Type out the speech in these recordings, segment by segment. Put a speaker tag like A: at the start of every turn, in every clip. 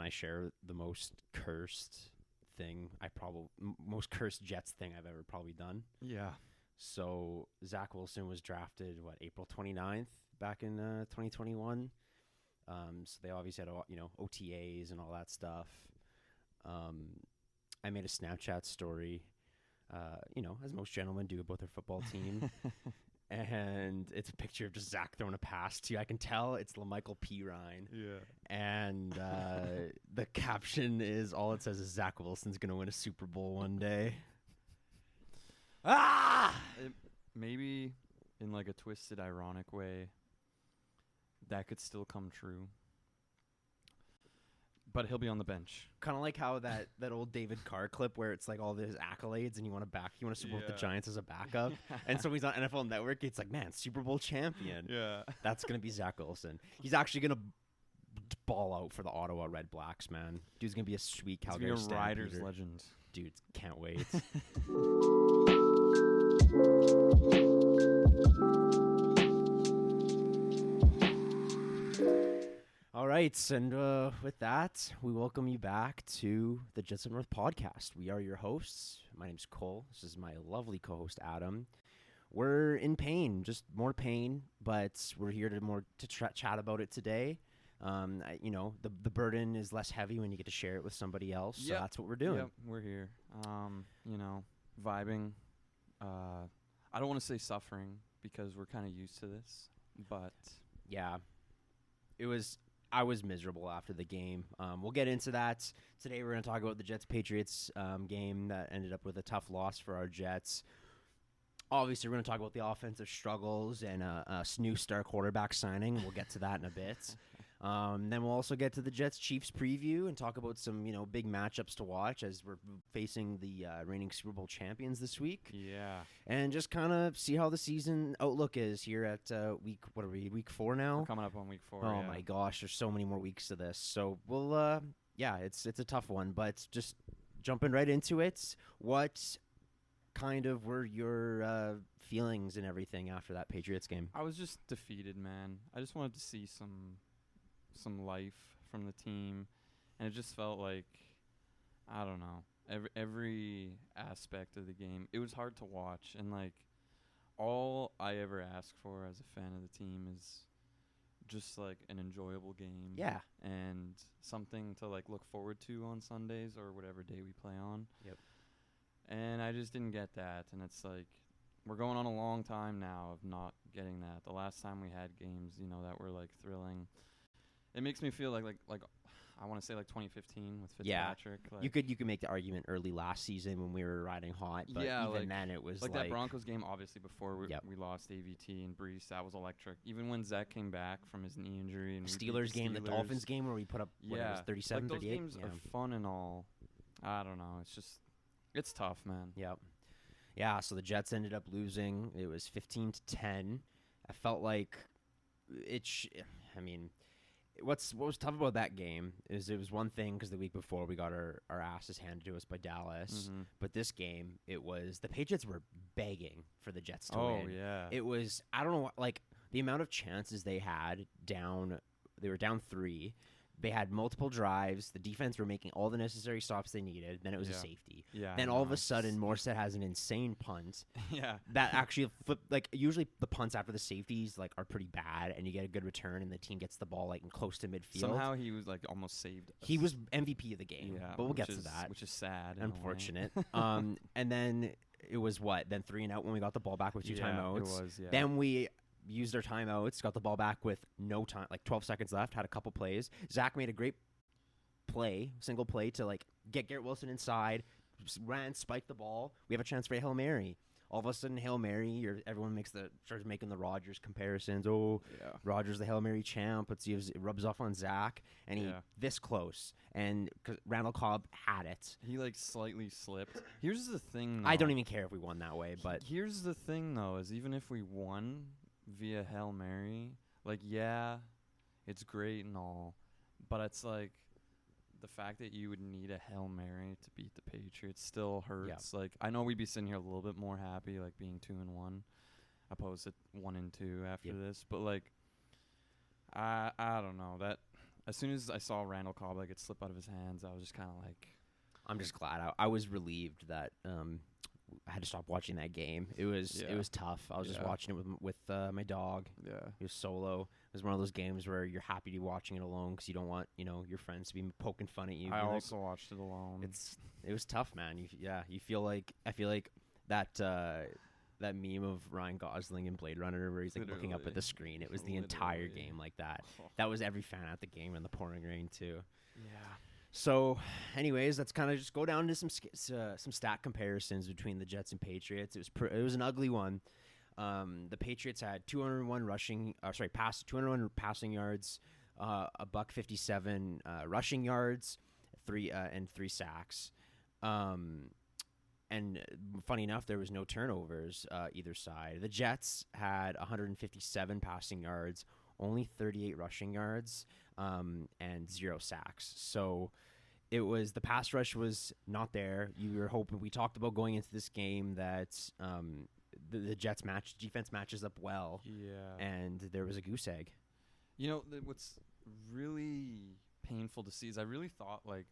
A: I share the most cursed most cursed Jets thing I've ever probably done.
B: Yeah.
A: So Zach Wilson was drafted, April 29th back in 2021. So they obviously had, OTAs and all that stuff. I made a Snapchat story, as most gentlemen do about their football team. And it's a picture of just Zach throwing a pass to you. I can tell it's LaMichael Pirine.
B: Yeah.
A: And the caption is, all it says is Zach Wilson's going to win a Super Bowl one day.
B: Maybe in like a twisted, ironic way, that could still come true. But he'll be on the bench.
A: Kind of like how that old David Carr clip where it's like all his accolades and you want to support the Giants as a backup. And so he's on NFL Network. It's like, man, Super Bowl champion.
B: Yeah.
A: That's going to be Zach Wilson. He's actually going to ball out for the Ottawa Red Blacks, man. Dude's going to be a sweet Calgary
B: He's gonna be a Riders
A: Stampeder.
B: legend.
A: Dude, can't wait. All right, and with that, we welcome you back to the Jets Up North podcast. We are your hosts. My name's Cole. This is my lovely co-host, Adam. We're in pain, just more pain, but we're here to chat about it today. The burden is less heavy when you get to share it with somebody else, so that's what we're doing.
B: Yep, we're here. Vibing. I don't want to say suffering because we're kind of used to this, but
A: yeah, I was miserable after the game. We'll get into that. Today we're going to talk about the Jets-Patriots game that ended up with a tough loss for our Jets. Obviously, we're going to talk about the offensive struggles and a new star quarterback signing. We'll get to that in a bit. Then we'll also get to the Jets-Chiefs preview and talk about some big matchups to watch as we're facing the reigning Super Bowl champions this week.
B: Yeah.
A: And just kind of see how the season outlook is here at week 4 now?
B: We're coming up on week 4.
A: Oh, my gosh. There's so many more weeks to this. So we'll, it's a tough one. But just jumping right into it, what kind of were your feelings and everything after that Patriots game?
B: I was just defeated, man. I just wanted to see some life from the team, and it just felt like, I don't know, every aspect of the game, it was hard to watch, and like all I ever ask for as a fan of the team is just like an enjoyable game, and something to like look forward to on Sundays or whatever day we play on.
A: Yep.
B: And I just didn't get that, and it's like we're going on a long time now of not getting that. The last time we had games, that were like thrilling, it makes me feel like I want to say like 2015 with Fitzpatrick.
A: Yeah, you could make the argument early last season when we were riding hot, but even then it was
B: like that Broncos game. Obviously, before we lost AVT and Brees, that was electric. Even when Zach came back from his knee injury, and
A: Steelers game, the Dolphins game where we put up 37,
B: like
A: 38.
B: Those games are fun and all. I don't know. It's tough, man.
A: Yep. Yeah. So the Jets ended up losing. It was 15-10. I felt like what was tough about that game is it was one thing because the week before we got our asses handed to us by Dallas.
B: Mm-hmm.
A: But this game, it was the Patriots were begging for the Jets to win.
B: Oh, yeah.
A: It was, I don't know, like the amount of chances they had they were down 3. They had multiple drives. The defense were making all the necessary stops they needed. Then it was a safety.
B: Yeah.
A: Then all of a sudden, Morstead has an insane punt.
B: Yeah.
A: That actually flipped. Like usually, the punts after the safeties are pretty bad, and you get a good return, and the team gets the ball in close to midfield.
B: Somehow he was almost saved us.
A: He was MVP of the game.
B: Yeah,
A: but we'll get to that,
B: which is sad.
A: Unfortunate. And then it was then 3 and out when we got the ball back with 2 timeouts.
B: It was. Yeah.
A: Then we used our timeouts, got the ball back with no time, 12 seconds left. Had a couple plays. Zach made a great single play to get Garrett Wilson inside, ran, spiked the ball. We have a chance for a Hail Mary. All of a sudden, Hail Mary, everyone starts making the Rodgers comparisons. Oh, yeah. Rodgers the Hail Mary champ. Let's see if it rubs off on Zach. And he this close. And Randall Cobb had it.
B: He slightly slipped. Here's the thing, though.
A: I don't even care if we won that way, but
B: here's the thing, though, is even if we won via Hail Mary, it's great and all, but it's the fact that you would need a Hail Mary to beat the Patriots still hurts. Yeah. I know we'd be sitting here a little bit more happy, being 2-1, opposed to 1-2 after this. But I don't know that as soon as I saw Randall Cobb like it slip out of his hands, I was just kind of like,
A: I'm just glad. I was relieved that I had to stop watching that game. It was tough. I was just watching it with my dog.
B: yeah,
A: He was solo. It was one of those games where you're happy to be watching it alone because you don't want your friends to be poking fun at you.
B: I also watched it alone.
A: It was tough, man. You feel like I feel like that that meme of Ryan Gosling in Blade Runner where he's like looking up at the screen. It was the entire game like that. That was every fan at the game in the pouring rain too.
B: Yeah.
A: So, anyways, let's kind of just go down to some stat comparisons between the Jets and Patriots. It was an ugly one. The Patriots had 201 passing yards, a $157 rushing yards, three sacks. And funny enough, there was no turnovers either side. The Jets had 157 passing yards, only 38 rushing yards, and 0 sacks. So it was the pass rush was not there. You were hoping. We talked about going into this game that the Jets defense matches up well.
B: Yeah.
A: And there was a goose egg.
B: You know what's really painful to see is I really thought like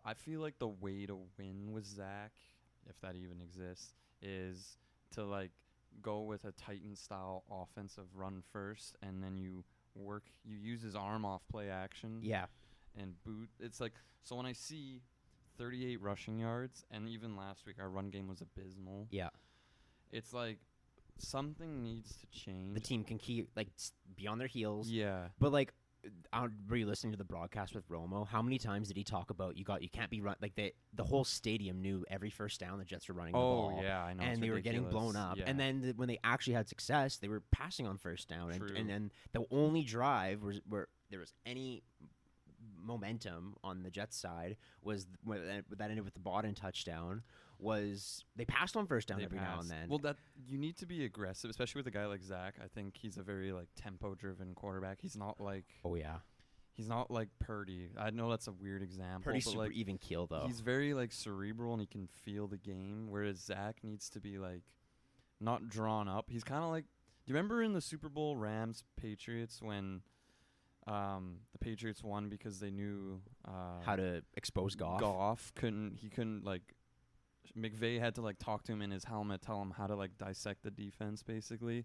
B: I feel like the way to win with Zach, if that even exists, is to like go with a Titan style offensive run first, and then you use his arm off play action.
A: Yeah.
B: And boot. It's like, so when I see 38 rushing yards, and even last week our run game was abysmal.
A: Yeah.
B: It's like something needs to change.
A: The team can be on their heels.
B: Yeah.
A: But like, were you listening to the broadcast with Romo? How many times did he talk about you can't be run like the whole stadium knew every first down the Jets were running the ball.
B: Oh yeah, I know.
A: And they were getting blown up.
B: Yeah.
A: And then when they actually had success, they were passing on first down. And then the only drive where there was any momentum on the Jets side was that ended with the Bodden touchdown. Was they passed on first down every now and then.
B: Well, that you need to be aggressive, especially with a guy like Zach. I think he's a very like tempo-driven quarterback. He's not like he's not like Purdy. I know that's a weird example.
A: Purdy's
B: but
A: super
B: like,
A: even keel though.
B: He's very like cerebral and he can feel the game, whereas Zach needs to be like not drawn up. He's kind of like. Do you remember in the Super Bowl Rams Patriots when the Patriots won because they knew
A: how to expose Goff?
B: Goff couldn't like. McVay had to like talk to him in his helmet, tell him how to like dissect the defense basically.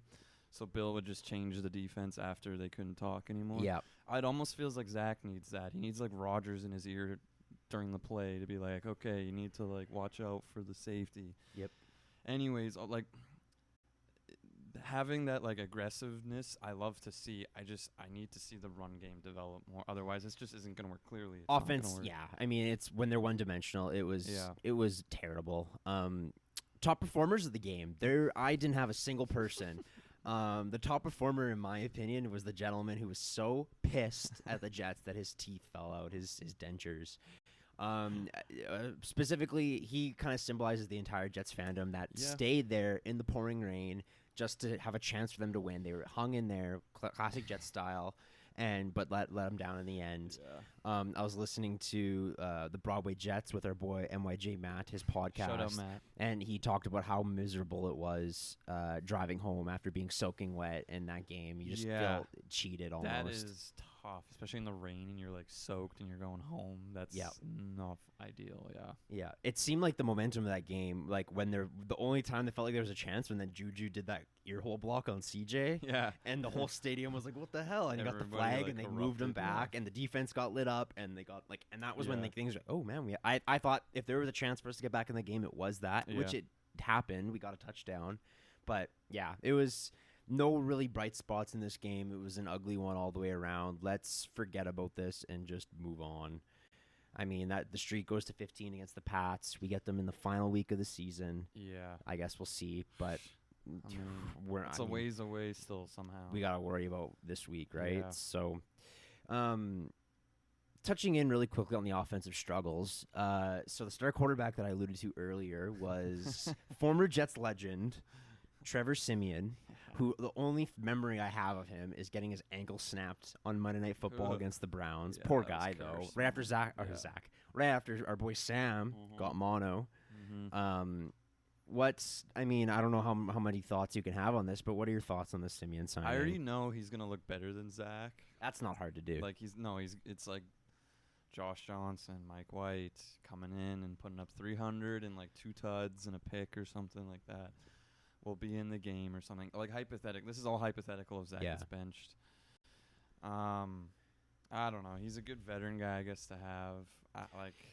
B: So Bill would just change the defense after they couldn't talk anymore.
A: Yeah.
B: It almost feels like Zach needs that. He needs like Rodgers in his ear during the play to be like, okay, you need to like watch out for the safety.
A: Yep.
B: Anyways, like having that like aggressiveness, I love to see. I need to see the run game develop more. Otherwise, this just isn't going to work. Clearly, it's
A: offense. Yeah, I mean, it's when they're one dimensional. It was terrible. Top performers of the game. I didn't have a single person. The top performer, in my opinion, was the gentleman who was so pissed at the Jets that his teeth fell out, his dentures. Specifically, he kind of symbolizes the entire Jets fandom that stayed there in the pouring rain just to have a chance for them to win. They were hung in there, classic Jets style, but let them down in the end.
B: Yeah.
A: I was listening to the Broadway Jets with our boy NYJ Matt, his podcast.
B: Shout out, Matt.
A: And he talked about how miserable it was driving home after being soaking wet in that game. You just feel cheated almost.
B: That is tough, especially in the rain and you're like soaked and you're going home. That's not ideal.
A: Yeah. It seemed like the momentum of that game, like when the only time they felt like there was a chance when then Juju did that earhole block on CJ.
B: Yeah.
A: And the whole stadium was like, what the hell? And he got the flag and they moved him back and the defense got lit up and they got like, and that was when like things were, oh man, I thought if there was a chance for us to get back in the game, it was that, which it happened. We got a touchdown. But yeah, it was no really bright spots in this game. It was an ugly one all the way around. Let's forget about this and just move on. I mean, that the streak goes to 15 against the Pats. We get them in the final week of the season.
B: Yeah.
A: I guess we'll see, but
B: it's a ways away still somehow.
A: We got to worry about this week, right?
B: Yeah.
A: So, touching in really quickly on the offensive struggles. So the star quarterback that I alluded to earlier was former Jets legend Trevor Siemian, who the only memory I have of him is getting his ankle snapped on Monday Night Football against the Browns.
B: Yeah,
A: Poor guy, though. Right after right after our boy Sam got mono. I mean, I don't know how many thoughts you can have on this, but what are your thoughts on the Simeon signing?
B: I already know he's gonna look better than Zach.
A: That's not hard to do.
B: Like it's like Josh Johnson, Mike White coming in and putting up 300 and like 2 tuds and a pick or something like that. Will be in the game or something. Like hypothetical. This is all hypothetical if Zach gets benched. I don't know. He's a good veteran guy, I guess, to have.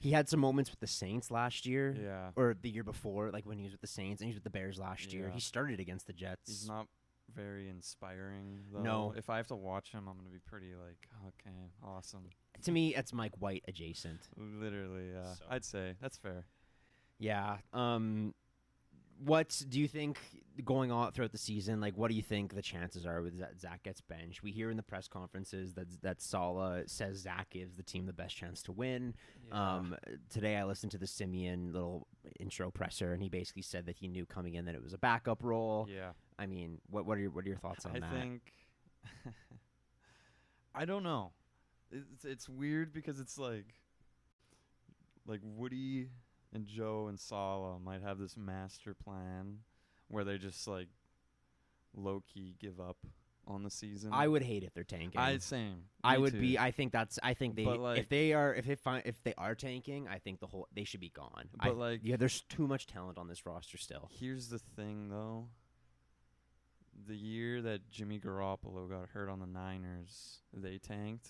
A: He had some moments with the Saints last year.
B: Yeah.
A: Or the year before, like when he was with the Saints and he was with the Bears last year. He started against the Jets.
B: He's not very inspiring, though.
A: No.
B: If I have to watch him, I'm going to be pretty like, okay, awesome.
A: To me, it's Mike White adjacent.
B: Literally, yeah. So. I'd say. That's fair.
A: Yeah. What do you think going on throughout the season? Like, what do you think the chances are with Zach gets benched? We hear in the press conferences that Saleh says Zach gives the team the best chance to win. Yeah. Today I listened to the Simeon little intro presser, and he basically said that he knew coming in that it was a backup role.
B: Yeah.
A: I mean, what are your thoughts on that?
B: I think I don't know. It's weird because it's like Woody and Joe and Saleh might have this master plan where they just like low key give up on the season.
A: I would hate if they're tanking.
B: Same.
A: I would be. I think they.
B: Like,
A: if they are tanking, I think they should be gone.
B: But
A: there's too much talent on this roster still.
B: Here's the thing, though. The year that Jimmy Garoppolo got hurt on the Niners, they tanked.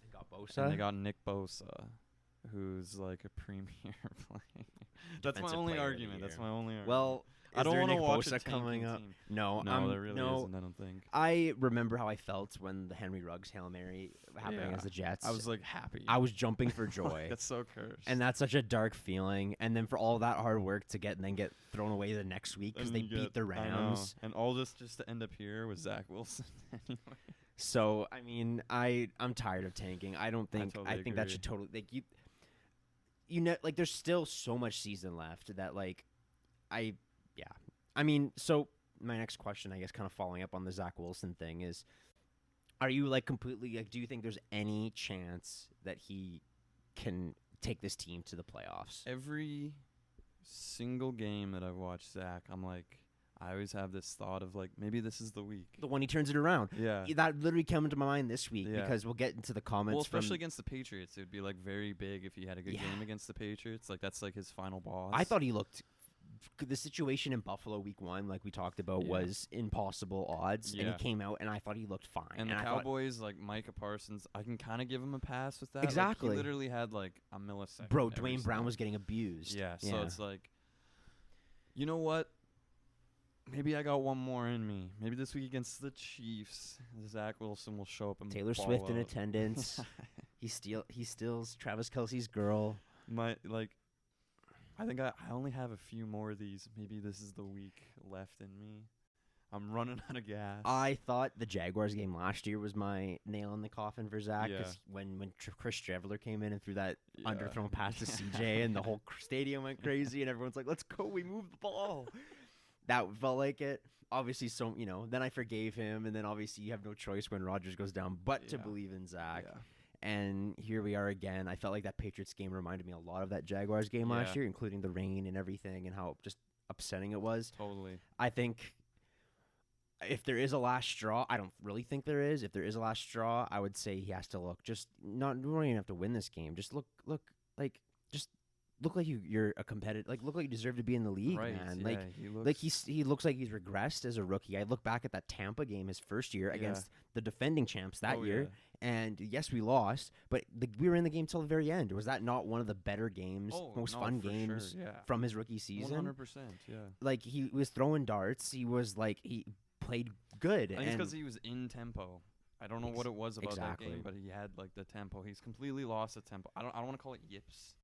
A: They got Bosa.
B: And they got Nick Bosa, who's like a premier player. That's my only argument.
A: Well,
B: I don't want to watch
A: Bosa coming up.
B: Team.
A: No,
B: there really isn't. I don't think.
A: I remember how I felt when the Henry Ruggs Hail Mary happening against the Jets.
B: I was like happy.
A: I was jumping for joy.
B: That's so cursed.
A: And that's such a dark feeling. And then for all that hard work to get thrown away the next week because they beat the Rams.
B: And all this just to end up here with Zach Wilson anyway.
A: So I mean, I'm tired of tanking. I don't think. I think that should totally like there's still so much season left that I mean, so my next question, I guess, kind of following up on the Zach Wilson thing is, are you like completely like, do you think there's any chance that he can take this team to the playoffs?
B: Every single game that I've watched Zach, I'm like, I always have this thought of like, maybe this is the week.
A: The one he turns it around.
B: Yeah.
A: That literally came into my mind this week because we'll get into the comments.
B: Well, especially against the Patriots. It would be like very big if he had a good game against the Patriots. Like that's like his final boss.
A: I thought he looked... The situation in Buffalo week 1, like we talked about, was impossible odds. And he came out, and I thought he looked fine.
B: And the Cowboys, like Micah Parsons, I can kind of give him a pass with that.
A: Exactly.
B: Like, he literally had like a millisecond.
A: Bro, Dwayne Brown was getting abused.
B: Yeah, so it's like, you know what? Maybe I got one more in me. Maybe this week against the Chiefs, Zach Wilson will show up and
A: Taylor Swift in attendance. He steals Travis Kelce's girl.
B: I think I only have a few more of these. Maybe this is the week left in me. I'm running out of gas.
A: I thought the Jaguars game last year was my nail in the coffin for Zach. Because when Chris Streveler came in and threw that underthrown pass to CJ and the whole stadium went crazy and everyone's like, let's go, we moved the ball. That felt like it. Obviously, then I forgave him. And then obviously you have no choice when Rodgers goes down but to believe in Zach. Yeah. And here we are again. I felt like that Patriots game reminded me a lot of that Jaguars game last year, including the rain and everything and how just upsetting it was.
B: Totally.
A: I think if there is a last straw, I don't really think there is. If there is a last straw, I would say he has to look you don't even have to win this game. Just look like you're a competitor. Like look like you deserve to be in the league, man.
B: Yeah,
A: he looks like he's regressed as a rookie. I look back at that Tampa game his first year against the defending champs that year. Yeah. And yes, we lost, but we were in the game till the very end. Was that not one of the better games, most fun games from his rookie season?
B: 100%, yeah.
A: Like he was throwing darts. He was he played good.
B: I think it's because he was in tempo. I don't know what it was about that game, but he had like the tempo. He's completely lost the tempo. I don't want to call it yips.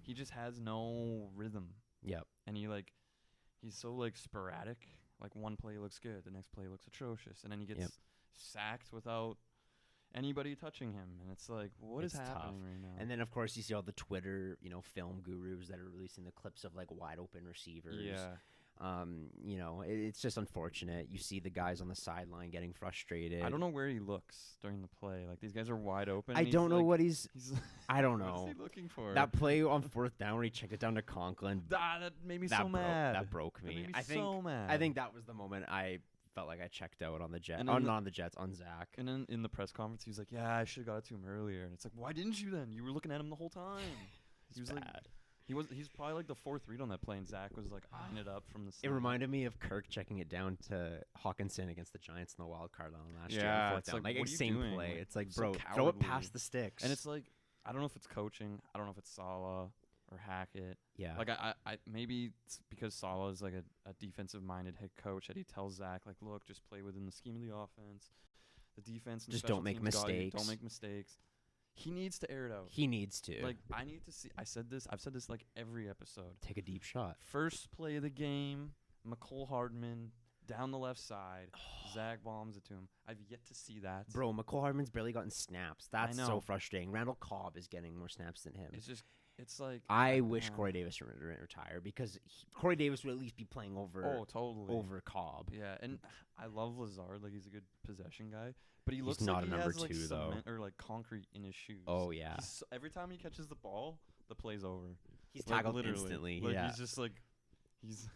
B: He just has no rhythm.
A: Yep.
B: And he's so sporadic. Like one play looks good, the next play looks atrocious, and then he gets sacked without anybody touching him, and it's like, what is happening right now?
A: And then of course you see all the Twitter, film gurus that are releasing the clips of wide open receivers.
B: Yeah.
A: It's just unfortunate. You see the guys on the sideline getting frustrated.
B: I don't know where he looks during the play. Like, these guys are wide open.
A: I don't know what he's.
B: He's
A: I don't
B: what
A: know.
B: is he looking for?
A: That play on 4th down where he checked it down to Conklin.
B: That made me so mad.
A: That broke me.
B: That made me so mad.
A: I think that was the moment I felt like I checked out on the Jets.
B: Not
A: on the Jets, on Zach.
B: And then in the press conference, he was like, "Yeah, I should have got it to him earlier." And it's like, why didn't you then? You were looking at him the whole time. He was
A: bad.
B: He's probably like the 4th read on that play, and Zach was like eyeing it up from the side.
A: It reminded me of Kirk checking it down to Hawkinson against the Giants in the wild card round last year.
B: Yeah,
A: It's like
B: what are you
A: same
B: doing?
A: play.
B: Like,
A: It's like,
B: so
A: bro, throw it past the sticks.
B: And it's like, I don't know if it's coaching. I don't know if it's Saleh or Hackett.
A: Yeah.
B: Like, I maybe it's because Saleh is like a defensive-minded head coach that he tells Zach, like, look, just play within the scheme of the offense. The defense and
A: just
B: special
A: don't make
B: teams got you.
A: mistakes.
B: Don't make mistakes. He needs to air it out.
A: He needs to.
B: Like, I need to see. I've said this like every episode.
A: Take a deep shot.
B: First play of the game, McCole Hardman down the left side. Zach bombs it to him. I've yet to see that.
A: Bro, McCole Hardman's barely gotten snaps. That's
B: know.
A: so frustrating. Randall Cobb is getting more snaps than him.
B: It's like
A: I wish Corey Davis would retire because Corey Davis would at least be playing over over Cobb.
B: Yeah, and I love Lazard. Like, he's a good possession guy, but he looks
A: not
B: like
A: a
B: he
A: number
B: has like
A: 2
B: cement
A: though,
B: or like concrete in his shoes.
A: Oh yeah.
B: Every time he catches the ball, the play's over.
A: He's
B: like,
A: tackled
B: literally.
A: instantly.
B: Like,
A: yeah.
B: he's just like he's.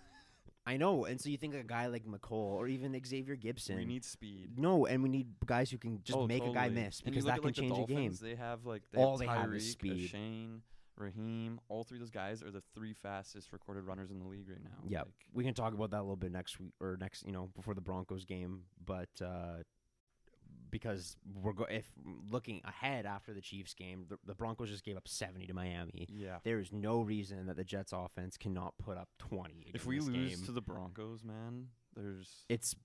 A: I know, and so you think a guy like McCole or even Xavier Gibson.
B: We need speed.
A: No, and we need guys who can just make a guy miss because that can change a game.
B: They have like
A: all they
B: Tyreek,
A: have is speed.
B: Shane, Raheem, all 3 of those guys are the 3 fastest recorded runners in the league right now.
A: Yeah,
B: like,
A: we can talk about that a little bit next week or before the Broncos game, but because if looking ahead after the Chiefs game, the Broncos just gave up 70 to Miami.
B: Yeah,
A: there is no reason that the Jets offense cannot put up 20.
B: If we lose to the Broncos, man,
A: it's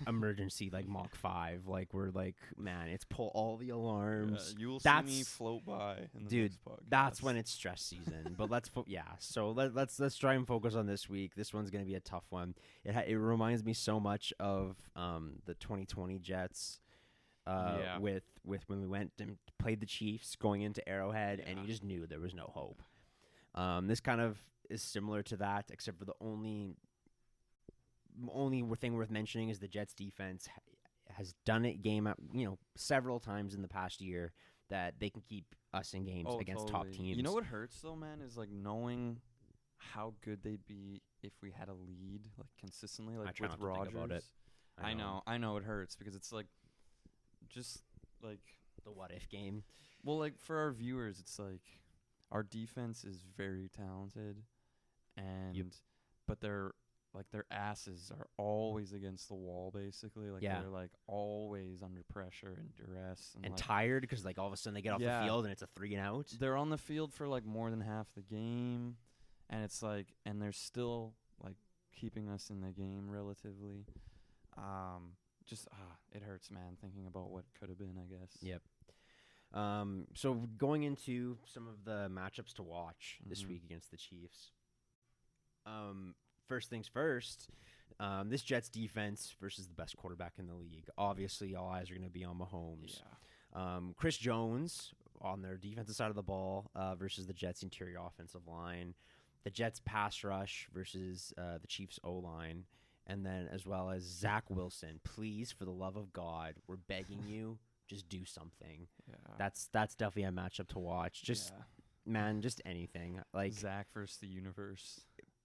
A: emergency like Mach 5. Like, we're like, man, it's pull all the alarms.
B: You will see me float by in the next podcast.
A: That's when it's stress season. But let's let's try and focus on this week. This one's gonna be a tough one. It reminds me so much of the 2020 Jets. With when we went and played the Chiefs going into Arrowhead, and you just knew there was no hope. This kind of is similar to that, except for the only thing worth mentioning is the Jets defense has done it several times in the past year that they can keep us in games against top teams.
B: You know what hurts though, man, is like knowing how good they'd be if we had a lead like consistently, like with Rodgers.
A: About it.
B: I know it hurts because it's like just like
A: the what if game.
B: Well, like for our viewers, it's like our defense is very talented, and but their asses are always against the wall, basically. Like they're like always under pressure and duress
A: and
B: like,
A: tired because like all of a sudden they get off the field and it's a 3 and out.
B: They're on the field for like more than half the game, and it's like and they're still like keeping us in the game relatively. It hurts, man, thinking about what could have been, I guess.
A: Yep. So going into some of the matchups to watch this week against the Chiefs. First things first, this Jets defense versus the best quarterback in the league. Obviously, all eyes are going to be on Mahomes.
B: Yeah.
A: Chris Jones on their defensive side of the ball versus the Jets' interior offensive line. The Jets' pass rush versus the Chiefs' O-line. And then as well as Zach Wilson. Please, for the love of God, we're begging you, just do something.
B: Yeah.
A: That's definitely a matchup to watch. Just anything. Like
B: Zach versus the universe.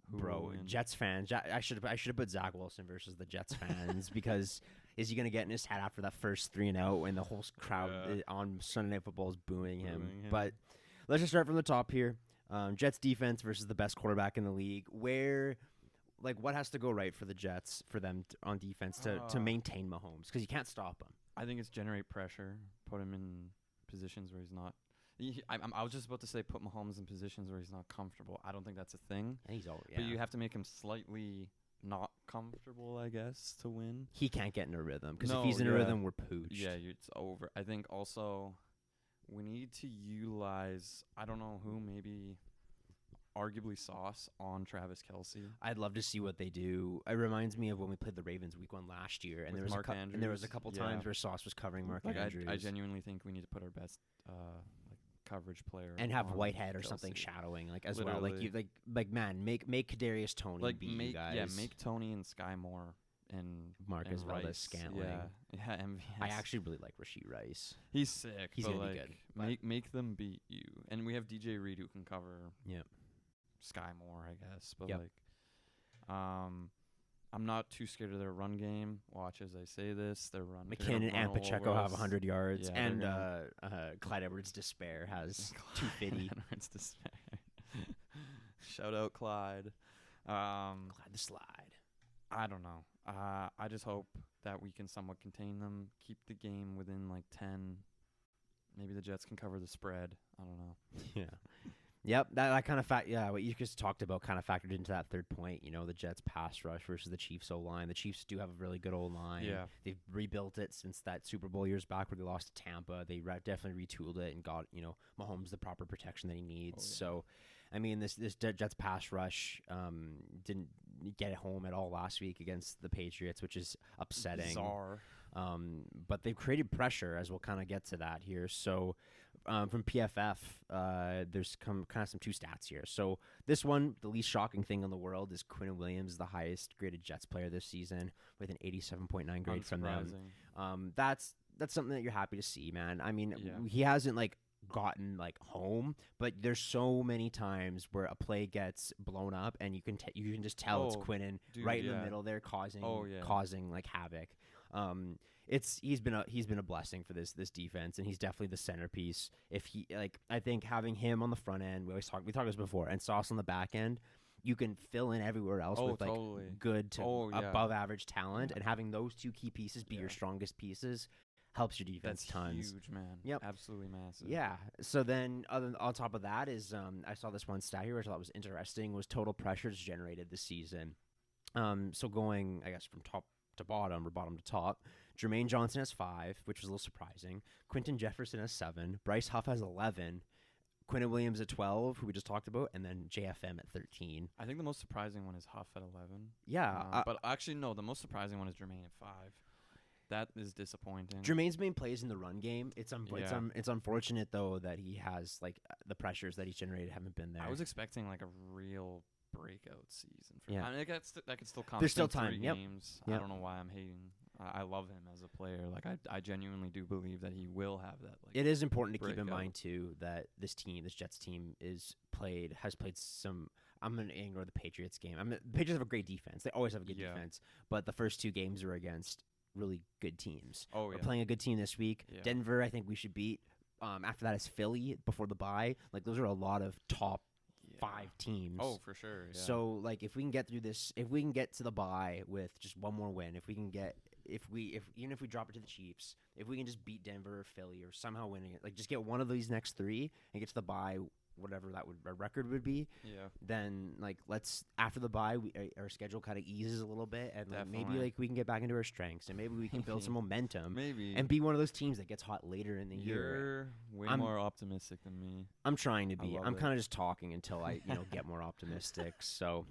A: Bro, Jets fans. I should have put Zach Wilson versus the Jets fans because is he gonna get in his head after that first 3 and out when the whole crowd on Sunday Night Football is booing him? But let's just start from the top here. Jets defense versus the best quarterback in the league. What has to go right for the Jets for them on defense to maintain Mahomes because you can't stop him.
B: I think it's generate pressure, put him in positions where he's not. I was just about to say put Mahomes in positions where he's not comfortable. I don't think that's a thing.
A: And
B: but you have to make him slightly not comfortable, I guess, to win.
A: He can't get in a rhythm because if he's in a rhythm, we're pooched.
B: Yeah, it's over. I think also we need to utilize. I don't know who, maybe arguably Sauce on Travis Kelce.
A: I'd love to see what they do. It reminds me of when we played the Ravens week 1 last year, and there was a couple times where Sauce was covering Mark Andrews.
B: I genuinely think we need to put our best coverage player
A: and have
B: on
A: Whitehead or something
B: Kelsey.
A: shadowing as well. Like
B: Literally.
A: man, make Kadarius Toney beat you guys.
B: Make Tony and Sky Moore and
A: Marcus
B: and
A: Valdez
B: Rice.
A: Scantling.
B: Yeah, MVS.
A: I actually really like Rashee Rice.
B: He's sick.
A: He's
B: but
A: gonna
B: like,
A: be good.
B: Make them beat you, and we have DJ Reed who can cover.
A: Yep.
B: Sky Moore, I guess, but
A: Yep.
B: I'm not too scared of their run game. Watch as I say this. Their run.
A: McKinnon and Pacheco have 100 yards,
B: Yeah,
A: and Clyde Edwards-Despair has 250.
B: Edwards-Despair. Shout out Clyde.
A: Clyde the Slide.
B: I don't know. I just hope that we can somewhat contain them, keep the game within like 10. Maybe the Jets can cover the spread. I don't know.
A: Yeah. Yep, that kind of what you just talked about kind of factored into that third point. The Jets pass rush versus the Chiefs O-line. The Chiefs do have a really good O-line.
B: Yeah.
A: They've rebuilt it since that Super Bowl years back where they lost to Tampa. They definitely retooled it and got, Mahomes the proper protection that he needs.
B: Oh, yeah.
A: So, I mean, this Jets pass rush didn't get it home at all last week against the Patriots, which is upsetting.
B: Bizarre.
A: But they've created pressure, as we'll kind of get to that here. So from PFF, there's kind of some two stats here. So this one, the least shocking thing in the world is Quinnen Williams, the highest graded Jets player this season, with an 87.9 grade from them. That's something that you're happy to see, man. I mean, he hasn't gotten home, but there's so many times where a play gets blown up and you can just tell it's Quinnen right in the middle there causing havoc. He's been a blessing for this defense, and he's definitely the centerpiece. If he I think having him on the front end, we talked about this before, and Sauce on the back end, you can fill in everywhere else with good to above average talent, and having those two key pieces be your strongest pieces helps your defense tons.
B: Huge, man.
A: Yep.
B: Absolutely massive.
A: Yeah. So then on top of that is I saw this one stat here which I thought was interesting, was total pressures generated this season. So going, I guess, from top to bottom or bottom to top, Jermaine Johnson has 5, which was a little surprising. Quentin Jefferson has 7. Bryce Huff has 11. Quinnen Williams at 12, who we just talked about, and then JFM at 13.
B: I think the most surprising one is Huff at 11.
A: Yeah.
B: But actually, no, the most surprising one is Jermaine at 5. That is disappointing.
A: Jermaine's main plays in the run game. It's unfortunate though that he has the pressures that he's generated haven't been there.
B: I was expecting a real breakout season. I mean, that could still come.
A: There's still time.
B: 3 games. Yep. I don't know why I'm hating. I love him as a player. I genuinely do believe that he will have that.
A: It is important to
B: breakout.
A: keep in mind too that this Jets team has played some. I'm going to ignore the Patriots game. The Patriots have a great defense. They always have a good defense, but the first 2 games are against really good teams. We're playing a good team this week.
B: Yeah.
A: Denver, I think we should beat. After that is Philly before the bye. Those are a lot of top 5 teams.
B: Oh, for sure. Yeah.
A: So if we can get through this, if we can get to the bye with just one more win, even if we drop it to the Chiefs, if we can just beat Denver or Philly or somehow winning it, just get one of these next 3 and get to the bye, whatever our record would be.
B: Yeah.
A: Then let's after the bye, our schedule kind of eases a little bit, and maybe we can get back into our strengths, and maybe we can build some momentum.
B: Maybe.
A: And be one of those teams that gets hot later in the year.
B: You're way more optimistic than me.
A: I'm trying to be. I'm kind of just talking until I get more optimistic. So.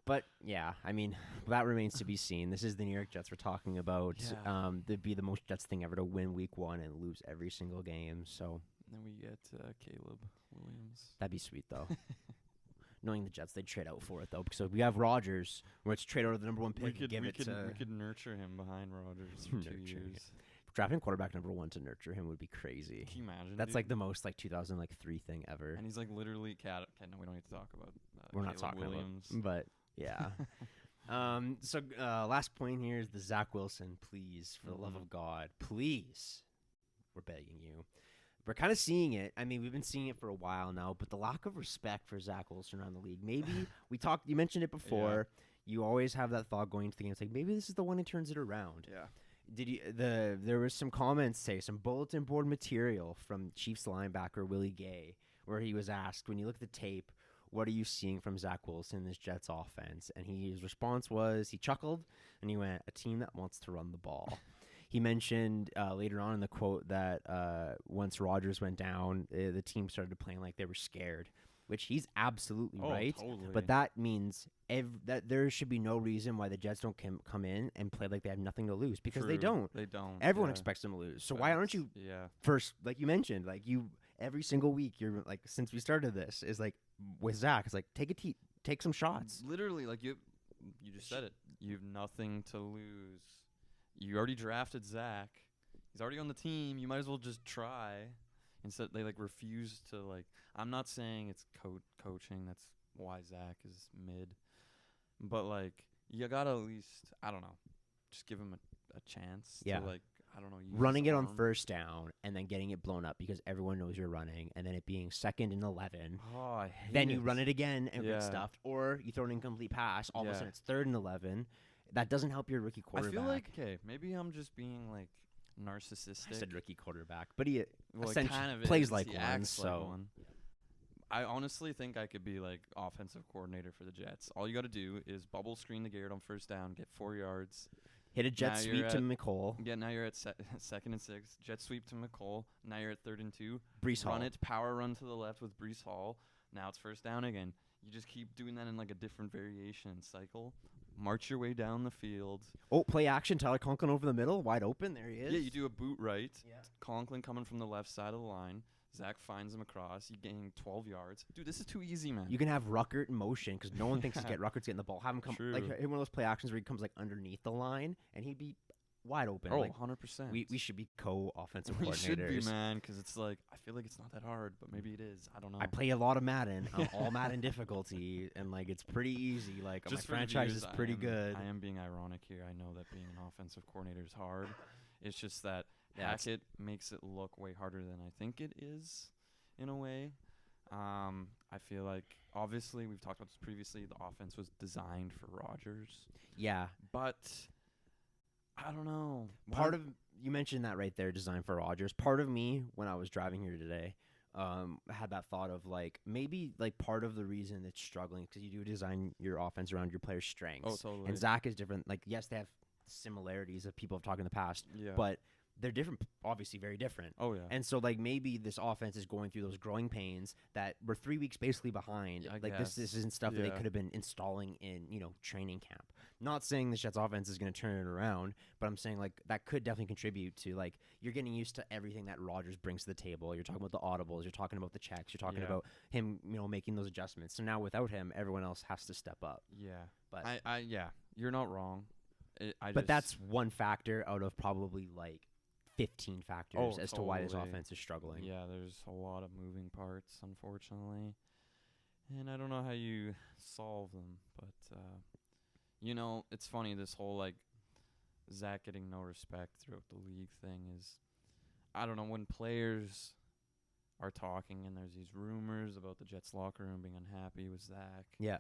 A: But yeah, I mean, that remains to be seen. This is the New York Jets we're talking about.
B: Yeah.
A: They'd be the most Jets thing ever to win Week 1 and lose every single game. So.
B: And then we get Caleb Williams.
A: That'd be sweet, though. Knowing the Jets, they'd trade out for it, though. Because we have Rodgers, where it's trade out of the number 1 pick
B: We
A: could
B: nurture him behind Rodgers for 2 years.
A: Drafting quarterback number 1 to nurture him would be crazy.
B: Can you imagine?
A: That's the most 2003 thing ever.
B: And he's literally no, we don't need to talk about
A: We're
B: Caleb
A: not talking
B: Williams.
A: about but yeah. So last point here is the Zach Wilson, please, for the love of God, please. We're begging you. We're kind of seeing it. I mean, we've been seeing it for a while now, but the lack of respect for Zach Wilson around the league. Maybe you mentioned it before. Yeah. You always have that thought going into the game. It's maybe this is the one who turns it around.
B: Yeah.
A: There was some comments, some bulletin board material from Chiefs linebacker Willie Gay, where he was asked, when you look at the tape, what are you seeing from Zach Wilson in this Jets offense? And his response was, he chuckled, and he went, a team that wants to run the ball. He mentioned later on in the quote that once Rodgers went down, the team started playing like they were scared, which he's absolutely right.
B: Totally.
A: But that means that there should be no reason why the Jets don't come in and play like they have nothing to lose, because they don't.
B: They don't.
A: Everyone expects them to lose. So why aren't you first, like you mentioned, every single week. You're like, since we started this, is like with Zach. It's like take some shots.
B: Literally, like you just said it. You have nothing to lose. You already drafted Zach. He's already on the team. You might as well just try. Instead, they like refuse to like. I'm not saying it's coaching. That's why Zach is mid. But like, you gotta at least, I don't know, just give him a chance.
A: Yeah.
B: To like, I don't know, use
A: Running
B: his
A: it on
B: arm.
A: first down and then getting it blown up because everyone knows you're running, and then it being 2nd and 11.
B: Oh, I hate
A: Then
B: it.
A: you run it again and
B: Yeah.
A: get stuffed, or you throw an incomplete pass. All of a
B: Yeah.
A: sudden, it's 3rd and 11. That doesn't help your rookie
B: I
A: quarterback.
B: feel like, okay, maybe I'm just being like narcissistic.
A: I said rookie quarterback, but he
B: Well, it
A: essentially
B: kind of
A: plays
B: is.
A: like
B: He
A: one.
B: acts like
A: So
B: one. I honestly think I could be like offensive coordinator for the Jets. All you got to do is bubble screen the Garrett on first down, get 4 yards.
A: hit a jet
B: Now
A: sweep
B: you're
A: to
B: at-
A: McCole,
B: Yeah, now you're at 2nd and 6. Jet sweep to McCole. Now you're at 3rd and 2.
A: Brees Hall.
B: Run it, power run to the left with Brees Hall. Now it's first down again. You just keep doing that in like a different variation cycle. March your way down the field.
A: Oh, play action. Tyler Conklin over the middle, wide open. There he is.
B: Yeah, you do a boot right.
A: Yeah.
B: Conklin coming from the left side of the line. Zach finds him across. You gain 12 yards. Dude, this is too easy, man.
A: You can have Ruckert in motion because no one thinks
B: Yeah.
A: Ruckert's getting the ball. Have him come
B: True.
A: like hit one of those play actions where he comes like underneath the line and he'd be wide open.
B: Oh,
A: Like,
B: 100%.
A: we should be co-offensive
B: We
A: coordinators.
B: should be, man, because it's like, I feel like it's not that hard, but maybe it is. I don't know.
A: I play a lot of Madden, all Madden difficulty, and like it's pretty easy. Like my
B: Just for the
A: franchise
B: viewers,
A: is pretty good.
B: I am being ironic here. I know that being an offensive coordinator is hard. It's just that
A: Yeah, it's-
B: Hackett makes it look way harder than I think it is, in a way. I feel like, obviously, we've talked about this previously, the offense was designed for Rodgers.
A: Yeah,
B: But, I don't know.
A: part of you mentioned that right there, design for Rodgers. Part of me, when I was driving here today, had that thought of like maybe like part of the reason it's struggling because you do design your offense around your players' strengths.
B: Oh, totally.
A: And Zach is different. Like yes, they have similarities that people have talked in the past,
B: Yeah.
A: but they're different. Obviously, very different.
B: Oh, yeah.
A: And so, like, maybe this offense is going through those growing pains that we're 3 weeks basically behind.
B: I
A: Like, this
B: guess.
A: isn't stuff that they
B: Yeah.
A: could have been installing in, training camp. Not saying the Jets offense is going to turn it around, but I'm saying, like, that could definitely contribute to, like, you're getting used to everything that Rodgers brings to the table. You're talking about the audibles. You're talking about the checks. You're talking
B: Yeah.
A: about him, making those adjustments. So now without him, everyone else has to step up.
B: Yeah.
A: But
B: Yeah, you're not wrong.
A: but that's one factor out of probably, like, 15 factors as to why this
B: totally.
A: offense is struggling.
B: Yeah, there's a lot of moving parts, unfortunately. And I don't know how you solve them. But, it's funny, this whole, like, Zach getting no respect throughout the league thing is, I don't know, when players are talking and there's these rumors about the Jets locker room being unhappy with Zach.
A: Yeah.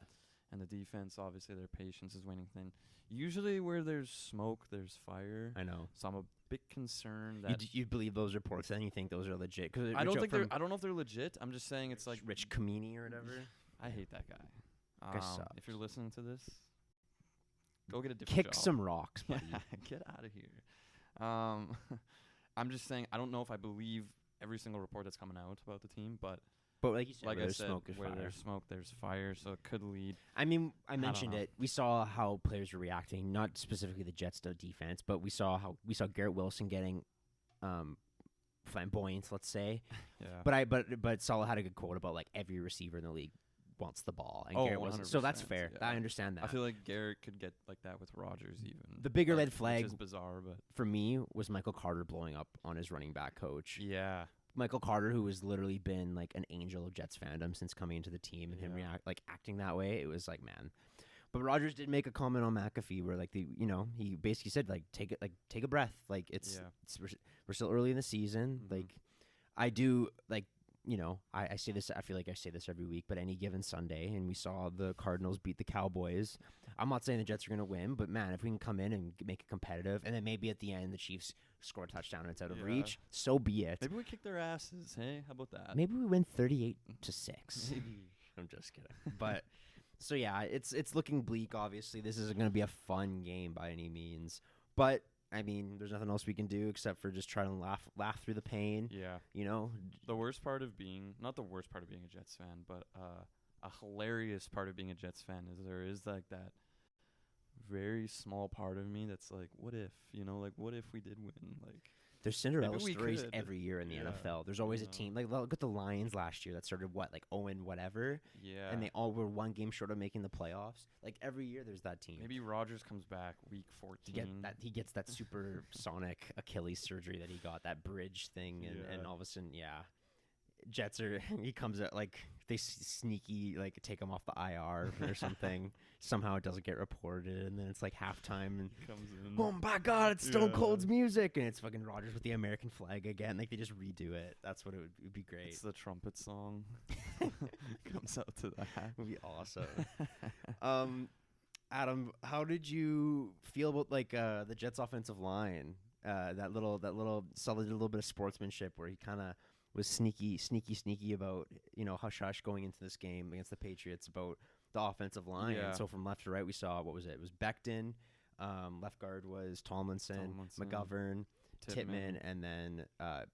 B: And the defense, obviously, their patience is waning thin. Usually where there's smoke, there's fire.
A: I know.
B: So I'm a bit concerned that
A: You believe those reports, then you think those are legit? Cause
B: I don't
A: Rich
B: think
A: from
B: I don't know if they're legit. I'm just saying it's like
A: Rich Kamini or whatever.
B: I hate that guy.
A: Guy sucks.
B: If you're listening to this, go get a different
A: Kick
B: job.
A: some rocks, buddy.
B: Get out of here. I'm just saying I don't know if I believe every single report that's coming out about the team, but
A: But like you said,
B: like
A: where
B: I
A: there's
B: said,
A: smoke, there's
B: where
A: fire.
B: there's smoke, there's fire. So it could lead.
A: I mean, I
B: don't
A: mentioned
B: know.
A: it. We saw how players were reacting, not specifically the Jets' defense, but we saw Garrett Wilson getting flamboyant, let's say.
B: Yeah.
A: But Salah had a good quote about like every receiver in the league wants the ball, and
B: Oh,
A: Garrett wasn't. So that's
B: 100%,
A: fair.
B: yeah.
A: I understand that.
B: I feel like Garrett could get like that with Rodgers even.
A: The bigger
B: like,
A: red flag
B: which is bizarre, but
A: for me was Michael Carter blowing up on his running back coach.
B: yeah.
A: Michael Carter, who has literally been like an angel of Jets fandom since coming into the team, and him
B: Yeah.
A: acting that way, it was like, man. But Rodgers did make a comment on McAfee where like he basically said like take a breath, like it's we're still early in the season,
B: Mhm.
A: like I do like I say this, I feel like I say this every week, but any given Sunday, and we saw the Cardinals beat the Cowboys. I'm not saying the Jets are going to win, but man, if we can come in and make it competitive, and then maybe at the end the Chiefs score a touchdown and it's out of
B: Yeah.
A: reach, so be it.
B: Maybe we kick their asses. Hey, how about that?
A: Maybe we win 38-6.
B: Maybe.
A: I'm just kidding. But so yeah, it's looking bleak. Obviously, this isn't going to be a fun game by any means. But I mean, there's nothing else we can do except for just try to laugh through the pain.
B: Yeah. The worst part of being, not the worst part of being a Jets fan, but a hilarious part of being a Jets fan is there is like that very small part of me that's like, what if, like what if we did win? Like
A: There's Cinderella
B: we
A: stories
B: could.
A: every year in the
B: Yeah,
A: NFL. There's always a
B: yeah.
A: team. Like, look at the Lions last year that started, what, like 0 whatever?
B: Yeah.
A: And they all were one game short of making the playoffs. Like, every year there's that team.
B: Maybe Rodgers comes back week 14.
A: He gets that supersonic Achilles surgery that he got, that bridge thing, and
B: Yeah.
A: all of a sudden, yeah. Jets are he comes out like they sneaky like take him off the IR or something. Somehow it doesn't get reported, and then it's like halftime, and
B: Comes in.
A: oh my God, it's Stone
B: Yeah.
A: Cold's music, and it's fucking Rodgers with the American flag again. Like they just redo it. That's what it would be great.
B: It's the trumpet song. Comes out to that.
A: It would be awesome. Adam, how did you feel about like the Jets offensive line? That little solid little bit of sportsmanship where he kind of was sneaky about, hush hush going into this game against the Patriots about the offensive line.
B: Yeah.
A: And so from left to right, we saw, what was it? It was Becton. Left guard was Tomlinson. McGovern, Tittman, and then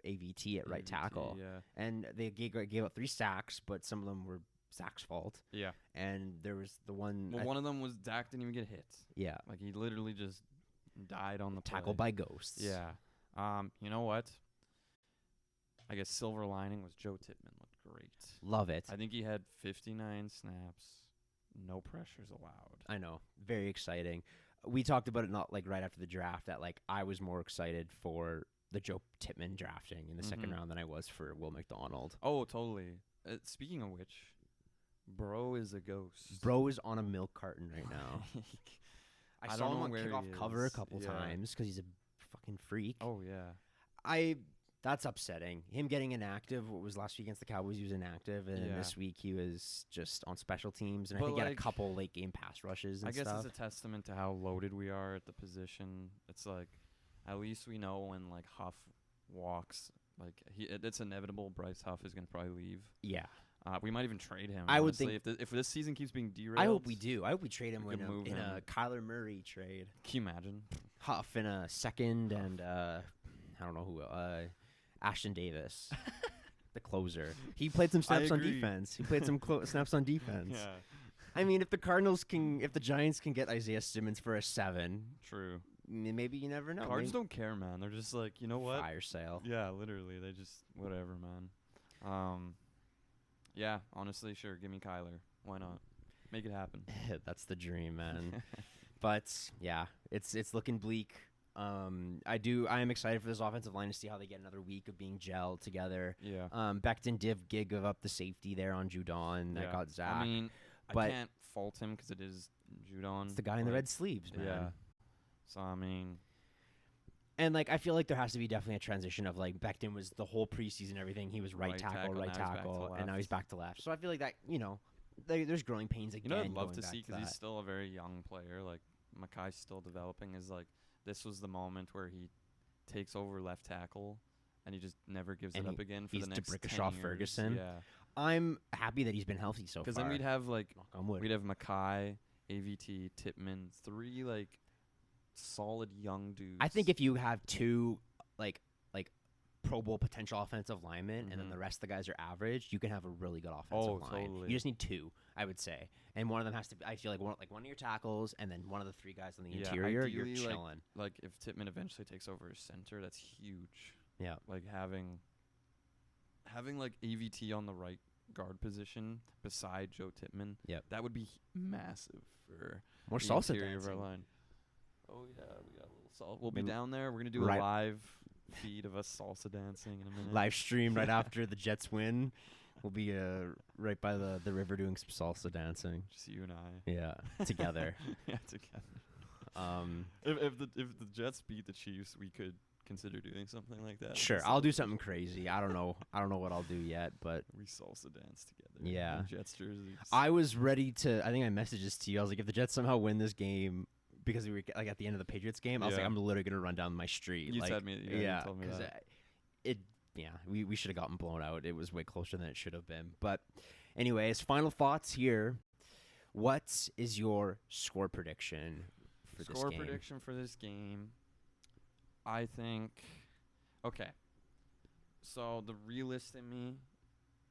A: AVT at right
B: AVT,
A: tackle.
B: Yeah.
A: And they gave up 3 sacks, but some of them were Zach's fault.
B: Yeah.
A: And there was the one.
B: Well, one of them was Dak didn't even get hit.
A: Yeah.
B: Like he literally just died on the
A: Tackled
B: play.
A: by ghosts.
B: Yeah. You know what? I guess silver lining was Joe Tittman looked great.
A: Love it.
B: I think he had 59 snaps. No pressures allowed.
A: I know. Very exciting. We talked about it not like right after the draft that like I was more excited for the Joe Tittman drafting in the second round than I was for Will McDonald.
B: Oh, totally. Speaking of which, bro is a ghost.
A: Bro is on a milk carton right now. I saw
B: don't
A: him
B: know
A: on
B: where
A: kickoff
B: he
A: cover a
B: is.
A: couple
B: Yeah.
A: times because he's a fucking freak.
B: Oh, yeah.
A: That's upsetting. Him getting inactive. What was last week against the Cowboys? He was inactive, and then
B: Yeah.
A: this week he was just on special teams. And I
B: But,
A: think he had a
B: like,
A: couple late game pass rushes and
B: I guess
A: stuff.
B: it's a testament to how loaded we are at the position. It's like, at least we know when like Huff walks, like it's inevitable. Bryce Huff is gonna probably leave.
A: Yeah,
B: We might even trade him.
A: I would
B: honestly.
A: think-
B: if this season keeps being derailed.
A: I hope we do. I hope we trade him
B: We
A: in
B: could move
A: in a
B: him.
A: Kyler Murray trade.
B: Can you imagine?
A: Huff in a second, and I don't know who. Ashton Davis, the closer. He played some snaps on
B: agree.
A: defense. He played some snaps on defense.
B: Yeah.
A: I mean, if the Giants can get Isaiah Simmons for a 7,
B: True.
A: maybe you never know.
B: Cards
A: Maybe
B: don't care, man. They're just like, you know what?
A: fire sale.
B: Yeah, literally. They just whatever, man. Yeah, honestly, sure. Give me Kyler. Why not? Make it happen.
A: That's the dream, man. But yeah, it's looking bleak. I am excited for this offensive line to see how they get another week of being gelled together.
B: Yeah.
A: Becton did give up the safety there on Judon that got Zach.
B: I mean, I
A: but-
B: can't fault him because it is Judon.
A: It's the guy in the
B: like,
A: red sleeves, man.
B: Yeah. So I mean,
A: And like I feel like there has to be definitely a transition of like Becton was the whole preseason, everything. He was right tackle,
B: now he's back to
A: and now he's
B: left.
A: back to left. So I feel like that, there's growing pains
B: you
A: again.
B: know, what I'd love
A: going
B: to
A: back
B: see because he's
A: that.
B: still a very young player. Like Makai's still developing. Is like this was the moment where he takes over left tackle, and he just never gives
A: And
B: it up again for
A: he's
B: the next 10
A: D'Brickashaw
B: years.
A: Ferguson.
B: Yeah.
A: I'm happy that he's been healthy so far.
B: Because then we'd have like
A: Knock on wood.
B: we'd have Mackay, AVT, Tittman, 3 like solid young dudes.
A: I think if you have 2 like Pro Bowl potential offensive linemen, and then the rest of the guys are average, you can have a really good offensive line.
B: totally.
A: You just need 2, I would say, and one of them has to be. I feel like one of your tackles, and then one of the 3 guys on the interior. You're
B: ideally,
A: chilling.
B: like if Tittman eventually takes over as center, that's huge.
A: Yeah.
B: Like having like AVT on the right guard position beside Joe Tittman.
A: Yep.
B: That would be massive for
A: More
B: the
A: salsa
B: interior of our
A: dancing.
B: line. Oh yeah, we got a little salsa. We'll
A: Maybe
B: be down there. We're gonna do
A: right-
B: a live feed of us salsa dancing in a minute.
A: Live stream right after the Jets win. We'll be right by the river doing some salsa dancing.
B: Just you and I.
A: Yeah, together.
B: Yeah, together. If the Jets beat the Chiefs, we could consider doing something like that.
A: Sure, I'll do something crazy. I don't know what I'll do yet, but
B: We salsa dance together.
A: Yeah.
B: In Jets jerseys.
A: I was ready to. I think I messaged this to you. I was like, if the Jets somehow win this game, because we were like at the end of the Patriots game, I was like,
B: Yeah.
A: I'm literally gonna run down my street.
B: You
A: like,
B: said me. Yeah, you told me
A: 'cause
B: that.
A: we should have gotten blown out. It was way closer than it should have been. But anyways, final thoughts here. What is your score prediction for
B: Score
A: this game?
B: prediction for this game. I think. Okay. So the realist in me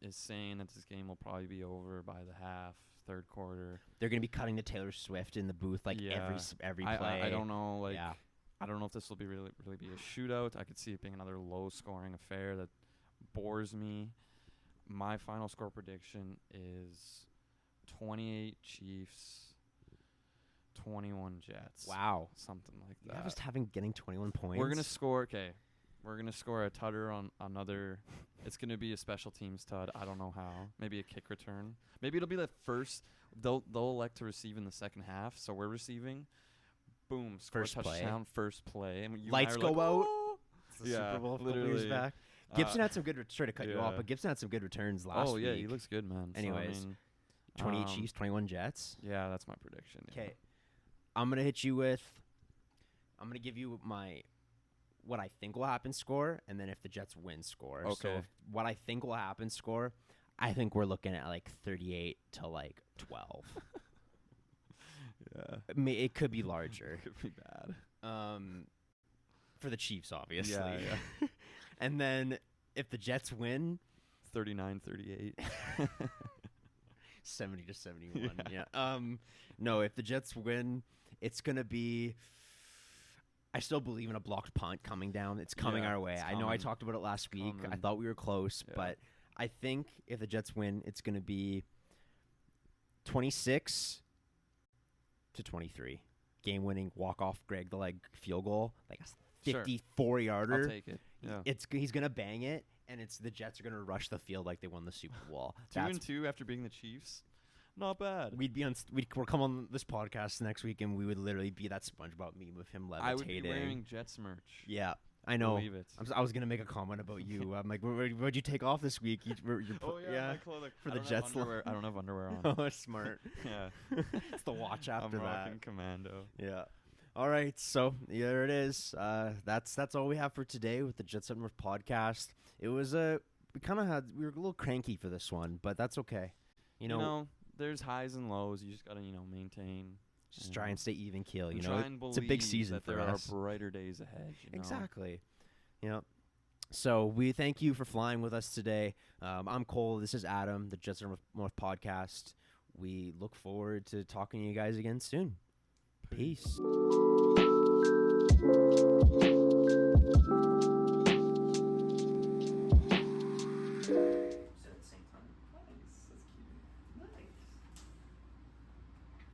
B: is saying that this game will probably be over by the half, third quarter.
A: They're gonna be cutting to Taylor Swift in the booth like
B: Yeah.
A: every play.
B: I don't know. Like
A: yeah.
B: I don't know if this will be really be a shootout. I could see it being another low-scoring affair that bores me. My final score prediction is 28 Chiefs, 21 Jets.
A: Wow.
B: Something like
A: You
B: that.
A: have us getting 21 points.
B: We're gonna score. Okay, we're gonna score a tutter on another. It's gonna be a special teams tud. I don't know how. Maybe a kick return. Maybe it'll be the first. They'll elect to receive in the second half, so we're receiving. Boom! Score
A: First
B: a touchdown. First play. And
A: Lights go out. It's the
B: Yeah,
A: Super Bowl a couple
B: literally.
A: years back. Gibson had some good. Sorry to cut you off,
B: yeah.
A: but Gibson had some good returns last week.
B: Oh yeah, he looks good, man.
A: Anyways,
B: so, I mean,
A: 28 Chiefs, 21 Jets.
B: Yeah, that's my prediction. Yeah.
A: Okay, I'm gonna hit you with. I'm gonna give you what I think will happen score, and then if the Jets win score.
B: Okay.
A: So what I think will happen score, I think we're looking at like 38 to like 12.
B: Yeah.
A: It could be larger.
B: Could be bad.
A: For the Chiefs, obviously.
B: Yeah.
A: And then if the Jets win,
B: 39-38.
A: 70 to 71. Yeah. No, if the Jets win, it's gonna be. I still believe in a blocked punt coming down. It's coming our way. I know I talked about it last week. I thought we were close, but I think if the Jets win, it's gonna be 26 to 23. Game-winning walk-off Greg the leg field goal, like a 54-yarder.
B: I'll take it. Yeah.
A: He's gonna bang it, and the Jets are gonna rush the field like they won the Super Bowl.
B: 2-2 after beating the Chiefs, not bad.
A: We'll come on this podcast next week, and we would literally be that SpongeBob meme of him levitating.
B: I would be wearing Jets merch.
A: Yeah, I know.
B: Believe it.
A: I was gonna make a comment about you. I'm like, where'd you take off this week? My
B: clothing
A: for the Jets.
B: I don't have underwear on.
A: Oh, smart.
B: Yeah,
A: it's the watch after
B: I'm
A: that.
B: rocking Commando.
A: Yeah. All right, so there it is. That's all we have for today with the Jets Up North podcast. It was we were a little cranky for this one, but that's okay. You know,
B: there's highs and lows. You just gotta maintain.
A: Just try and stay even keel.
B: It's
A: a big season
B: that
A: for
B: there
A: us.
B: are brighter days ahead.
A: Exactly. Yeah. So we thank you for flying with us today. I'm Cole. This is Adam, the Jets Up North podcast. We look forward to talking to you guys again soon. Peace.